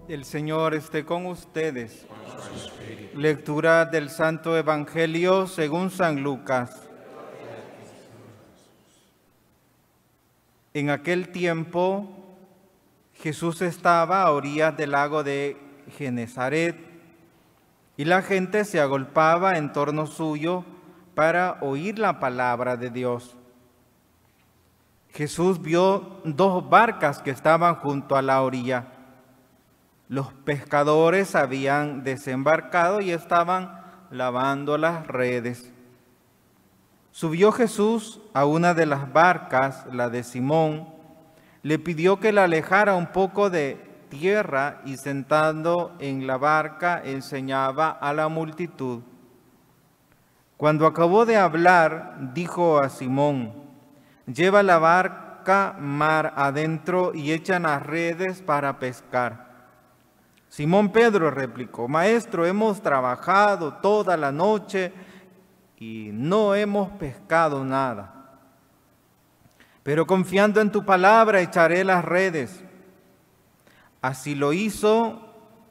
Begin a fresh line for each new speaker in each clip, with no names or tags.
El Señor esté con ustedes. Lectura del Santo Evangelio según San Lucas. En aquel tiempo, Jesús estaba a orillas del lago de Genesaret, y la gente se agolpaba en torno suyo para oír la palabra de Dios. Jesús vio dos barcas que estaban junto a la orilla. Los pescadores habían desembarcado y estaban lavando las redes. Subió Jesús a una de las barcas, la de Simón, le pidió que la alejara un poco de tierra y sentando en la barca enseñaba a la multitud. Cuando acabó de hablar, dijo a Simón: lleva la barca mar adentro y echan las redes para pescar. Simón Pedro replicó: Maestro, hemos trabajado toda la noche y no hemos pescado nada. Pero confiando en tu palabra echaré las redes. Así lo hizo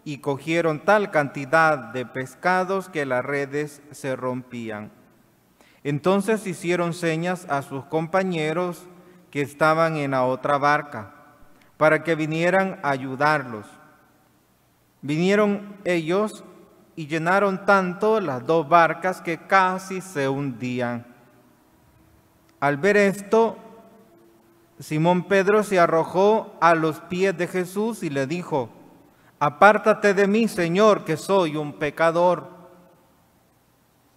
y cogieron tal cantidad de pescados que las redes se rompían. Entonces hicieron señas a sus compañeros que estaban en la otra barca para que vinieran a ayudarlos. Vinieron ellos y llenaron tanto las dos barcas que casi se hundían. Al ver esto, Simón Pedro se arrojó a los pies de Jesús y le dijo: apártate de mí, Señor, que soy un pecador.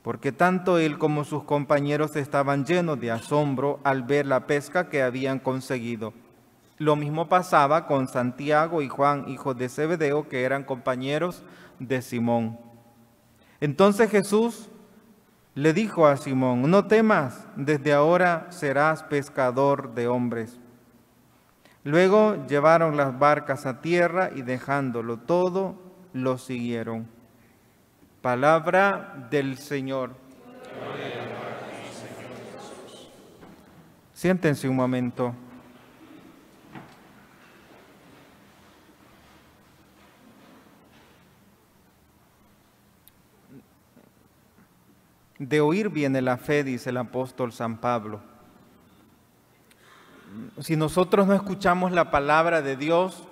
Porque tanto él como sus compañeros estaban llenos de asombro al ver la pesca que habían conseguido. Lo mismo pasaba con Santiago y Juan, hijos de Zebedeo, que eran compañeros de Simón. Entonces Jesús le dijo a Simón: no temas, desde ahora serás pescador de hombres. Luego llevaron las barcas a tierra y dejándolo todo, lo siguieron. Palabra del Señor. Siéntense un momento. De oír viene la fe, dice el apóstol San Pablo. Si nosotros no escuchamos la palabra de Dios,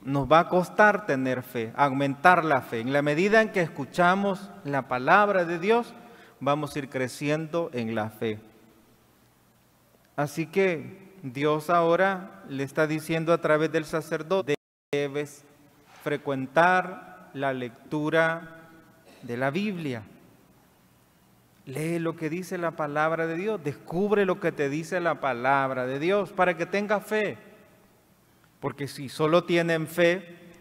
nos va a costar tener fe, aumentar la fe. En la medida en que escuchamos la palabra de Dios, vamos a ir creciendo en la fe. Así que Dios ahora le está diciendo a través del sacerdote: debes frecuentar la lectura de la Biblia. Lee lo que dice la palabra de Dios, descubre lo que te dice la palabra de Dios para que tengas fe. Porque si solo tienen fe,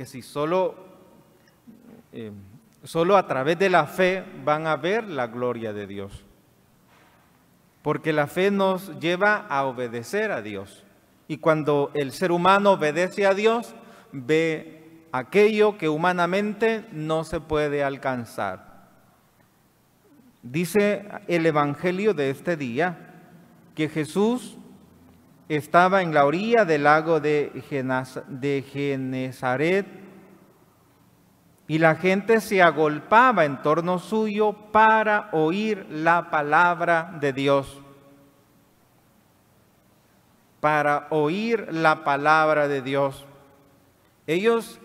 solo a través de la fe van a ver la gloria de Dios. Porque la fe nos lleva a obedecer a Dios. Y cuando el ser humano obedece a Dios, ve aquello que humanamente no se puede alcanzar. Dice el Evangelio de este día que Jesús estaba en la orilla del lago de Genesaret y la gente se agolpaba en torno suyo para oír la palabra de Dios. Para oír la palabra de Dios. Ellos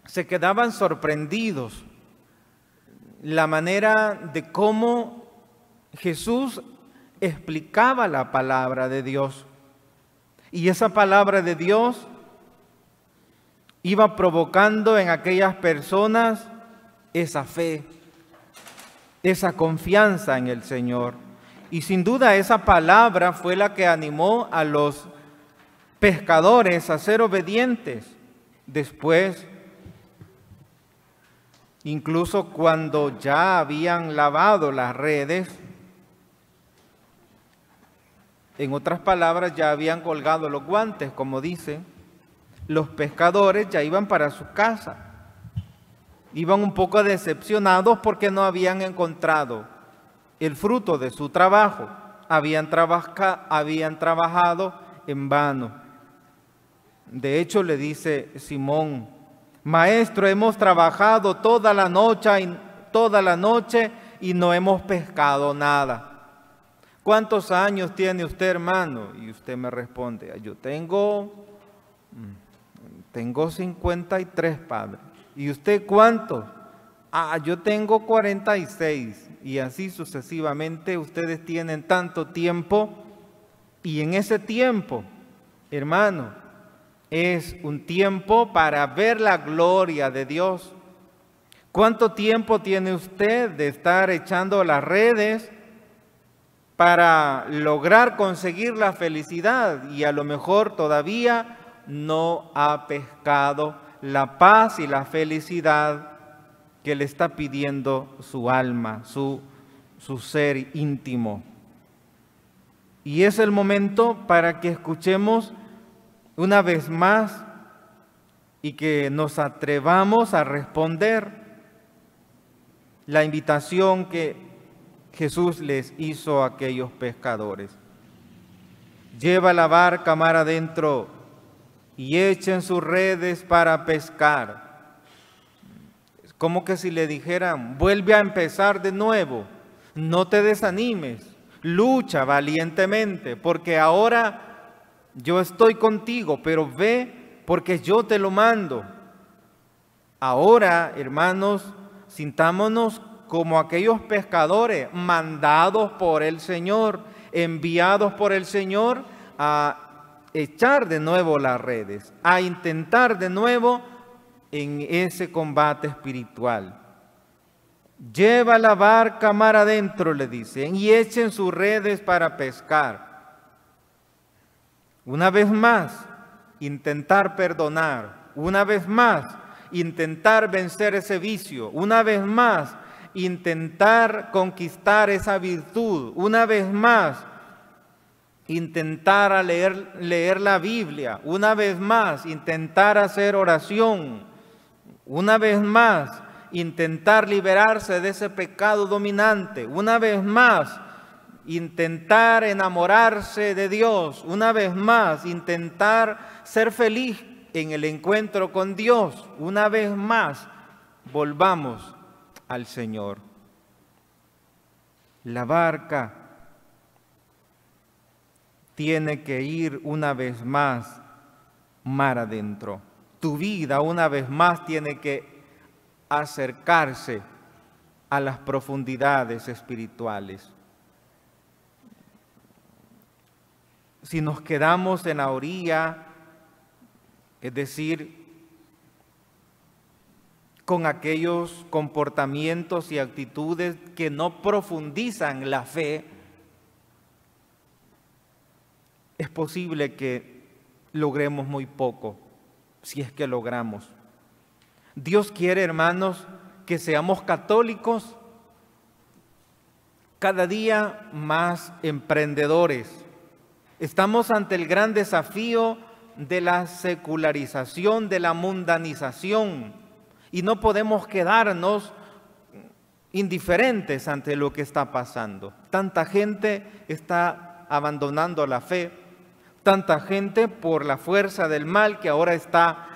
se quedaban sorprendidos la manera de cómo Jesús explicaba la palabra de Dios. Y esa palabra de Dios iba provocando en aquellas personas esa fe, esa confianza en el Señor. Y sin duda esa palabra fue la que animó a los pescadores a ser obedientes. Después, incluso cuando ya habían lavado las redes, en otras palabras, ya habían colgado los guantes, como dice, los pescadores ya iban para su casa. Iban un poco decepcionados porque no habían encontrado el fruto de su trabajo. Habían trabajado en vano. De hecho, le dice Simón: Maestro, hemos trabajado toda la noche y no hemos pescado nada. ¿Cuántos años tiene usted, hermano? Y usted me responde: yo tengo 53, padre. ¿Y usted cuántos? Yo tengo 46. Y así sucesivamente. Ustedes tienen tanto tiempo, y en ese tiempo, hermano, es un tiempo para ver la gloria de Dios. ¿Cuánto tiempo tiene usted de estar echando las redes para lograr conseguir la felicidad? Y a lo mejor todavía no ha pescado la paz y la felicidad que le está pidiendo su alma, su ser íntimo. Y es el momento para que escuchemos una vez más y que nos atrevamos a responder la invitación que Jesús les hizo a aquellos pescadores. Lleva la barca mar adentro y echen sus redes para pescar. Es como que si le dijeran: vuelve a empezar de nuevo, no te desanimes, lucha valientemente, porque ahora yo estoy contigo, pero ve, porque yo te lo mando. Ahora, hermanos, sintámonos como aquellos pescadores mandados por el Señor, enviados por el Señor a echar de nuevo las redes, a intentar de nuevo en ese combate espiritual. Lleva la barca mar adentro, le dicen, y echen sus redes para pescar. Una vez más, intentar perdonar. Una vez más, intentar vencer ese vicio. Una vez más, intentar conquistar esa virtud. Una vez más, intentar leer la Biblia. Una vez más, intentar hacer oración. Una vez más, intentar liberarse de ese pecado dominante. Una vez más, intentar enamorarse de Dios. Una vez más, intentar ser feliz en el encuentro con Dios. Una vez más, volvamos al Señor. La barca tiene que ir una vez más mar adentro. Tu vida una vez más tiene que acercarse a las profundidades espirituales. Si nos quedamos en la orilla, es decir, con aquellos comportamientos y actitudes que no profundizan la fe, es posible que logremos muy poco, si es que logramos. Dios quiere, hermanos, que seamos católicos cada día más emprendedores. Estamos ante el gran desafío de la secularización, de la mundanización, y no podemos quedarnos indiferentes ante lo que está pasando. Tanta gente está abandonando la fe, tanta gente por la fuerza del mal que ahora está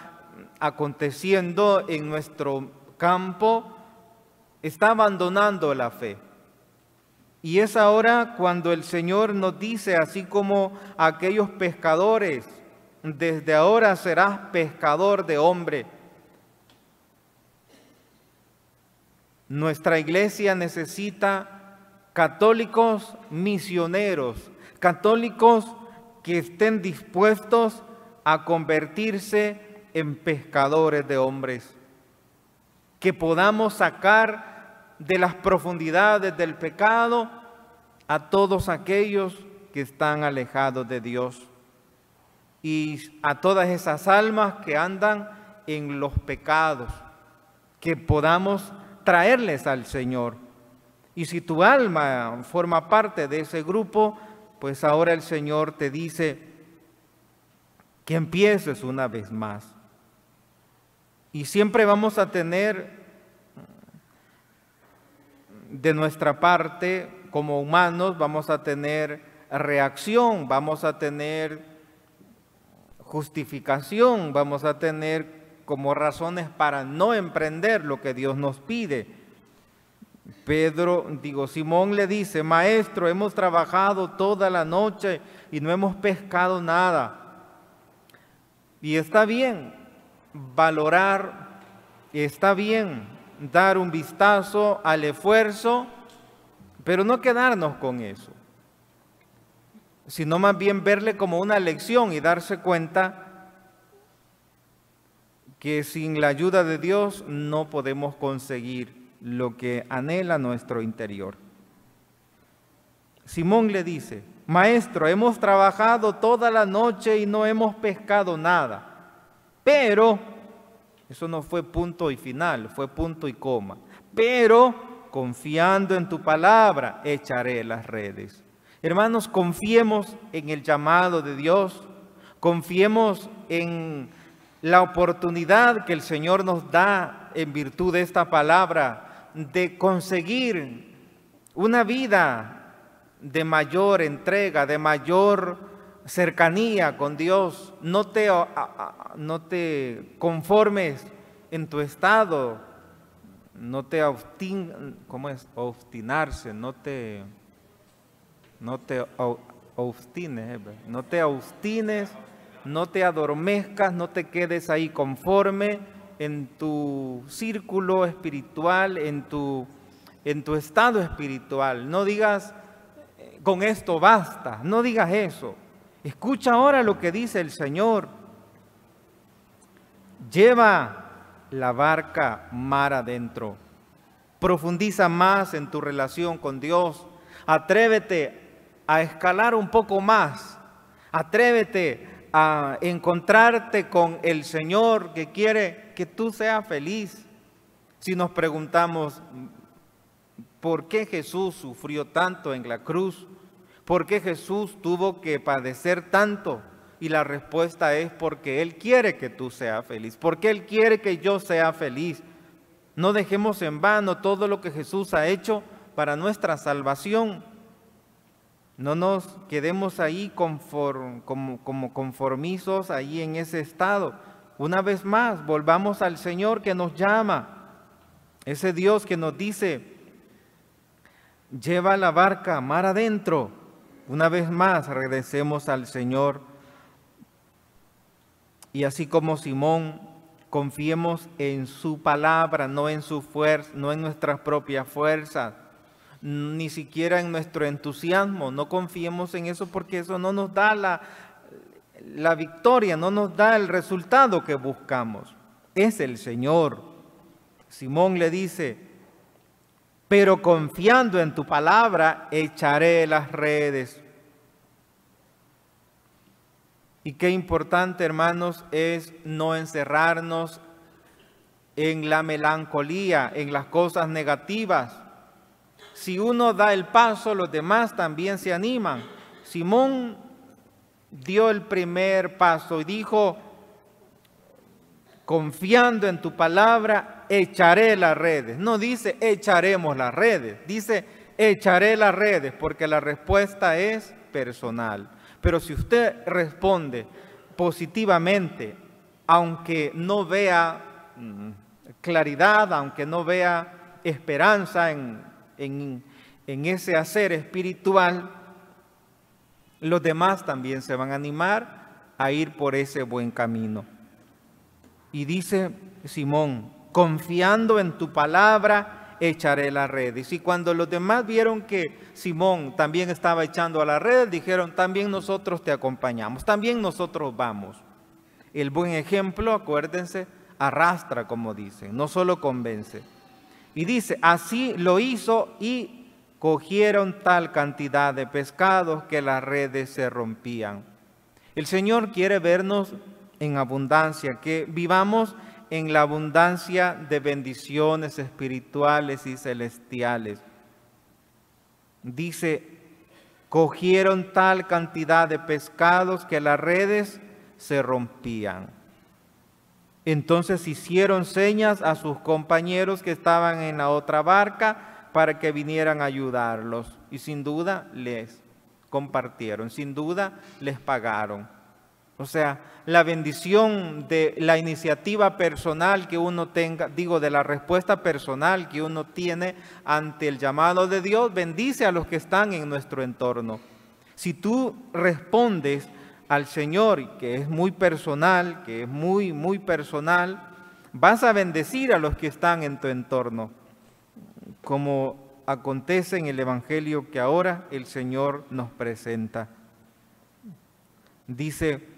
aconteciendo en nuestro campo, está abandonando la fe. Y es ahora cuando el Señor nos dice, así como a aquellos pescadores: desde ahora serás pescador de hombre. Nuestra iglesia necesita católicos misioneros, católicos que estén dispuestos a convertirse en pescadores de hombres, que podamos sacar de las profundidades del pecado a todos aquellos que están alejados de Dios y a todas esas almas que andan en los pecados, que podamos traerles al Señor. Y si tu alma forma parte de ese grupo, pues ahora el Señor te dice que empieces una vez más. Y siempre vamos a tener de nuestra parte, como humanos, vamos a tener reacción, vamos a tener justificación, vamos a tener como razones para no emprender lo que Dios nos pide. Simón le dice: Maestro, hemos trabajado toda la noche y no hemos pescado nada. Y está bien valorar, está bien dar un vistazo al esfuerzo, pero no quedarnos con eso, sino más bien verle como una lección y darse cuenta que sin la ayuda de Dios no podemos conseguir lo que anhela nuestro interior. Simón le dice: Maestro, hemos trabajado toda la noche y no hemos pescado nada, pero, eso no fue punto y final, fue punto y coma, pero confiando en tu palabra echaré las redes. Hermanos, confiemos en el llamado de Dios, confiemos en la oportunidad que el Señor nos da en virtud de esta palabra de conseguir una vida de mayor entrega, de mayor cercanía con Dios. No te conformes en tu estado, no te obstinarse, no te obstines, no te adormezcas, no te quedes ahí conforme en tu círculo espiritual, en tu estado espiritual. No digas: con esto basta, no digas eso. Escucha ahora lo que dice el Señor. Lleva la barca mar adentro. Profundiza más en tu relación con Dios. Atrévete a escalar un poco más. Atrévete a encontrarte con el Señor que quiere que tú seas feliz. Si nos preguntamos: ¿por qué Jesús sufrió tanto en la cruz? ¿Por qué Jesús tuvo que padecer tanto? Y la respuesta es: porque Él quiere que tú seas feliz, porque Él quiere que yo sea feliz. No dejemos en vano todo lo que Jesús ha hecho para nuestra salvación. No nos quedemos ahí como conformizos, ahí en ese estado. Una vez más, volvamos al Señor que nos llama, ese Dios que nos dice: lleva la barca mar adentro. Una vez más, regresemos al Señor. Y así como Simón, confiemos en su palabra, no en su fuerza, no en nuestras propias fuerzas, ni siquiera en nuestro entusiasmo. No confiemos en eso, porque eso no nos da la victoria, no nos da el resultado que buscamos. Es el Señor. Simón le dice: pero confiando en tu palabra echaré las redes. Y qué importante, hermanos, es no encerrarnos en la melancolía, en las cosas negativas. Si uno da el paso, los demás también se animan. Simón dio el primer paso y dijo: confiando en tu palabra, echaré las redes. No dice echaremos las redes, dice echaré las redes, porque la respuesta es personal. Pero si usted responde positivamente, aunque no vea claridad, aunque no vea esperanza en ese hacer espiritual, los demás también se van a animar a ir por ese buen camino. Y dice Simón: confiando en tu palabra echaré las redes. Y cuando los demás vieron que Simón también estaba echando a las redes, dijeron: también nosotros te acompañamos, también nosotros vamos. El buen ejemplo, acuérdense, arrastra, como dicen, no solo convence. Y dice: así lo hizo y cogieron tal cantidad de pescados que las redes se rompían. El Señor quiere vernos en abundancia, que vivamos en la abundancia de bendiciones espirituales y celestiales. Dice: cogieron tal cantidad de pescados que las redes se rompían. Entonces hicieron señas a sus compañeros que estaban en la otra barca para que vinieran a ayudarlos. Y sin duda les compartieron, sin duda les pagaron. O sea, la bendición de la iniciativa personal que uno tenga, de la respuesta personal que uno tiene ante el llamado de Dios, bendice a los que están en nuestro entorno. Si tú respondes al Señor, que es muy personal, muy personal, vas a bendecir a los que están en tu entorno, como acontece en el Evangelio que ahora el Señor nos presenta. Dice: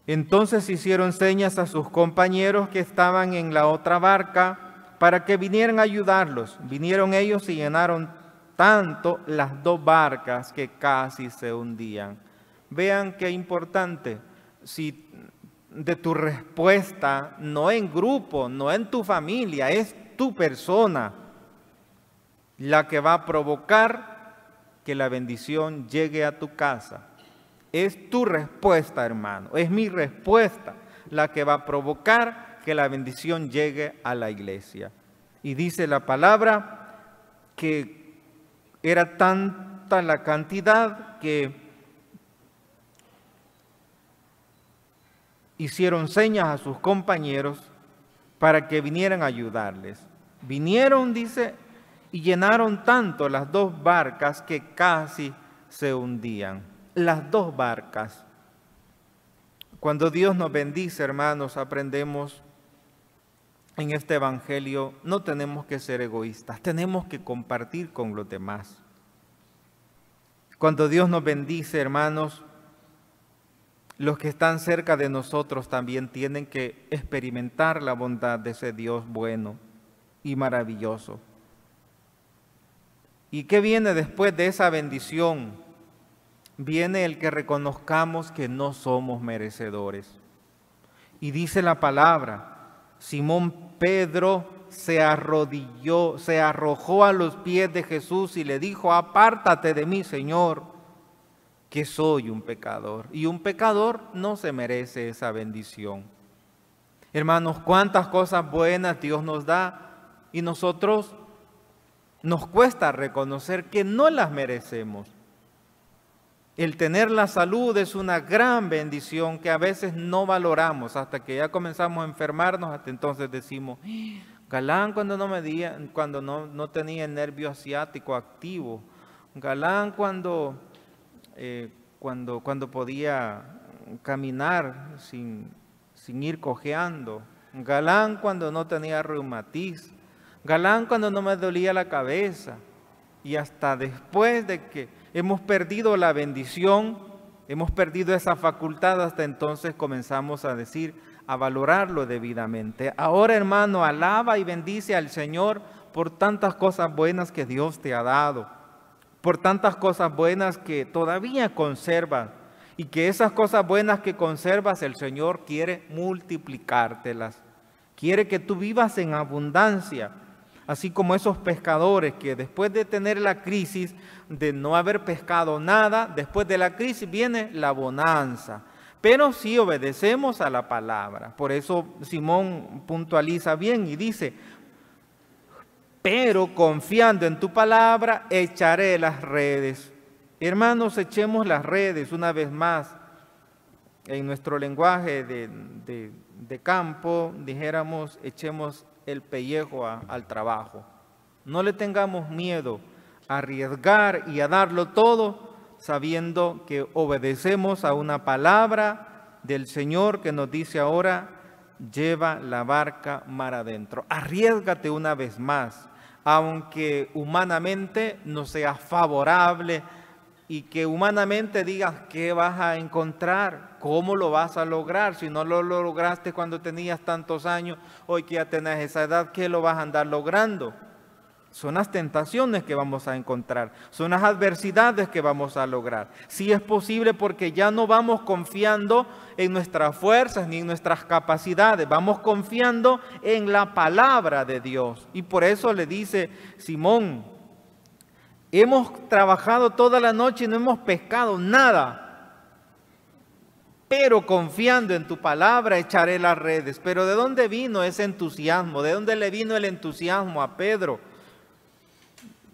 entonces hicieron señas a sus compañeros que estaban en la otra barca para que vinieran a ayudarlos. Vinieron ellos y llenaron tanto las dos barcas que casi se hundían. Vean qué importante, si de tu respuesta, no en grupo, no en tu familia, es tu persona la que va a provocar que la bendición llegue a tu casa. Es tu respuesta, hermano, es mi respuesta la que va a provocar que la bendición llegue a la iglesia. Y dice la palabra que era tanta la cantidad que hicieron señas a sus compañeros para que vinieran a ayudarles. Vinieron, dice, y llenaron tanto las dos barcas que casi se hundían. Las dos barcas. Cuando Dios nos bendice, hermanos, aprendemos en este evangelio, no tenemos que ser egoístas, tenemos que compartir con los demás. Cuando Dios nos bendice, hermanos, los que están cerca de nosotros también tienen que experimentar la bondad de ese Dios bueno y maravilloso. ¿Y qué viene después de esa bendición? Viene el que reconozcamos que no somos merecedores. Y dice la palabra, Simón Pedro se arrodilló, se arrojó a los pies de Jesús y le dijo: apártate de mí, Señor, que soy un pecador. Y un pecador no se merece esa bendición. Hermanos, cuántas cosas buenas Dios nos da y nosotros nos cuesta reconocer que no las merecemos. El tener la salud es una gran bendición que a veces no valoramos hasta que ya comenzamos a enfermarnos. Hasta entonces decimos: galán cuando no tenía el nervio asiático activo, galán cuando podía caminar sin ir cojeando, galán cuando no tenía reumatismo, galán cuando no me dolía la cabeza. Y hasta después de que hemos perdido la bendición, hemos perdido esa facultad, hasta entonces comenzamos a valorarlo debidamente. Ahora, hermano, alaba y bendice al Señor por tantas cosas buenas que Dios te ha dado, por tantas cosas buenas que todavía conservas, y que esas cosas buenas que conservas el Señor quiere multiplicártelas, quiere que tú vivas en abundancia. Así como esos pescadores que después de tener la crisis, de no haber pescado nada, después de la crisis viene la bonanza. Pero si obedecemos a la palabra. Por eso Simón puntualiza bien y dice: pero confiando en tu palabra, echaré las redes. Hermanos, echemos las redes una vez más. En nuestro lenguaje de campo, dijéramos, echemos el pellejo al trabajo. No le tengamos miedo a arriesgar y a darlo todo, sabiendo que obedecemos a una palabra del Señor que nos dice ahora: lleva la barca mar adentro. Arriésgate una vez más, aunque humanamente no sea favorable y que humanamente digas: ¿qué vas a encontrar? ¿Cómo lo vas a lograr? Si no lo lograste cuando tenías tantos años, hoy que ya tenés esa edad, ¿qué lo vas a andar logrando? Son las tentaciones que vamos a encontrar, son las adversidades que vamos a lograr. Sí es posible, porque ya no vamos confiando en nuestras fuerzas ni en nuestras capacidades, vamos confiando en la palabra de Dios. Y por eso le dice Simón: hemos trabajado toda la noche y no hemos pescado nada, pero confiando en tu palabra echaré las redes. Pero ¿de dónde vino ese entusiasmo? ¿De dónde le vino el entusiasmo a Pedro?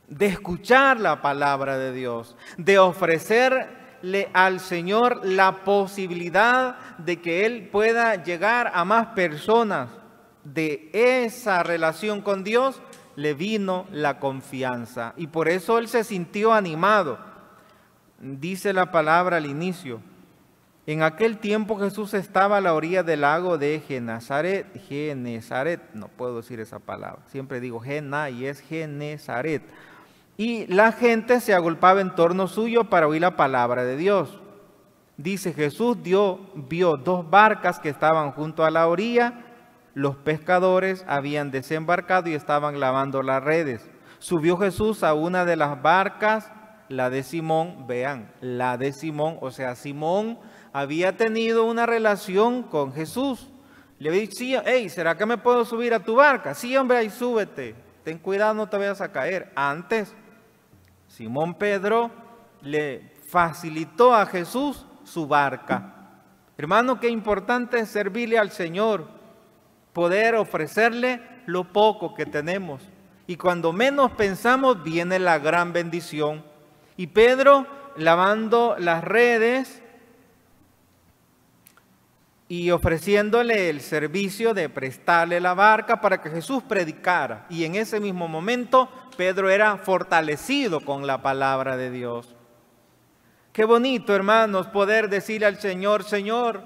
De escuchar la palabra de Dios, de ofrecer al Señor la posibilidad de que Él pueda llegar a más personas. De esa relación con Dios le vino la confianza y por eso Él se sintió animado. Dice la palabra al inicio: en aquel tiempo Jesús estaba a la orilla del lago de Genesaret, no puedo decir esa palabra, siempre digo Gena y es Genesaret. Y la gente se agolpaba en torno suyo para oír la palabra de Dios. Dice: Jesús vio dos barcas que estaban junto a la orilla. Los pescadores habían desembarcado y estaban lavando las redes. Subió Jesús a una de las barcas, la de Simón, vean, la de Simón, o sea, Simón había tenido una relación con Jesús. Le decía: hey, ¿será que me puedo subir a tu barca? Sí, hombre, ahí súbete, ten cuidado, no te vayas a caer. Antes, Simón Pedro le facilitó a Jesús su barca. Hermano, qué importante es servirle al Señor, poder ofrecerle lo poco que tenemos. Y cuando menos pensamos, viene la gran bendición. Y Pedro, lavando las redes y ofreciéndole el servicio de prestarle la barca para que Jesús predicara. Y en ese mismo momento, Pedro era fortalecido con la palabra de Dios. Qué bonito, hermanos, poder decirle al Señor: Señor,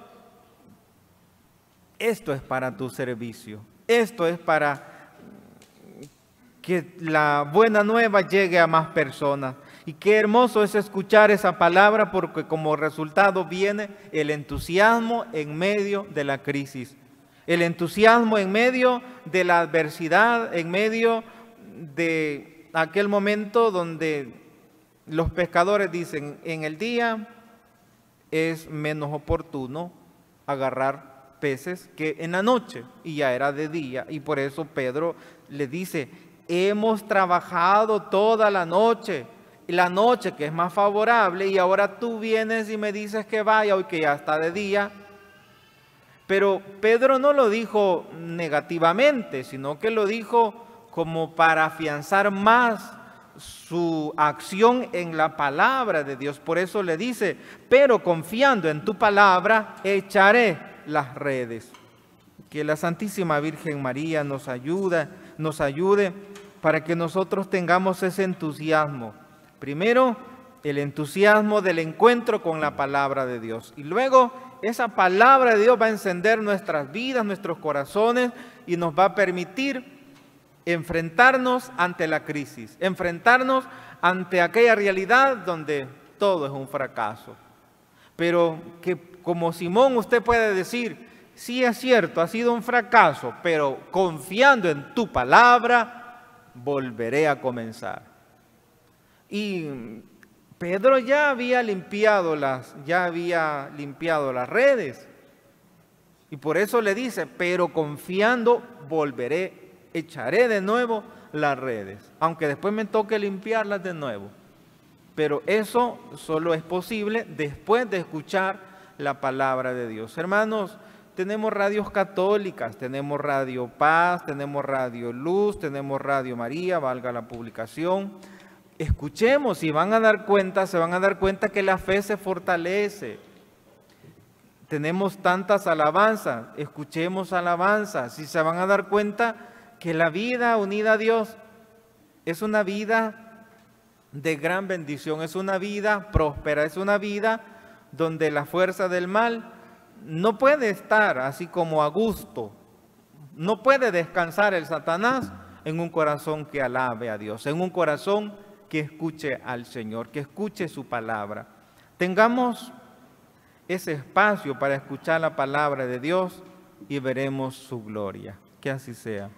esto es para tu servicio, esto es para que la buena nueva llegue a más personas. Y qué hermoso es escuchar esa palabra, porque como resultado viene el entusiasmo en medio de la crisis, el entusiasmo en medio de la adversidad, en medio de aquel momento donde los pescadores dicen: en el día es menos oportuno agarrar peces que en la noche, y ya era de día. Y por eso Pedro le dice: hemos trabajado toda la noche que es más favorable, y ahora tú vienes y me dices que vaya hoy que ya está de día. Pero Pedro no lo dijo negativamente, sino que lo dijo como para afianzar más su acción en la palabra de Dios. Por eso le dice: pero confiando en tu palabra echaré las redes. Que la Santísima Virgen María nos ayude para que nosotros tengamos ese entusiasmo. Primero, el entusiasmo del encuentro con la palabra de Dios. Y luego, esa palabra de Dios va a encender nuestras vidas, nuestros corazones, y nos va a permitir enfrentarnos ante la crisis, enfrentarnos ante aquella realidad donde todo es un fracaso. Pero que como Simón usted puede decir: sí, es cierto, ha sido un fracaso, pero confiando en tu palabra, volveré a comenzar. Y Pedro ya había limpiado las redes. Y por eso le dice: pero confiando echaré de nuevo las redes, aunque después me toque limpiarlas de nuevo. Pero eso solo es posible después de escuchar la palabra de Dios. Hermanos, tenemos radios católicas, tenemos Radio Paz, tenemos Radio Luz, tenemos Radio María, valga la publicación. Escuchemos y se van a dar cuenta que la fe se fortalece. Tenemos tantas alabanzas, escuchemos alabanzas y se van a dar cuenta que la vida unida a Dios es una vida de gran bendición, es una vida próspera, es una vida donde la fuerza del mal no puede estar así como a gusto, no puede descansar el Satanás en un corazón que alabe a Dios, en un corazón que escuche al Señor, que escuche su palabra. Tengamos ese espacio para escuchar la palabra de Dios y veremos su gloria. Que así sea.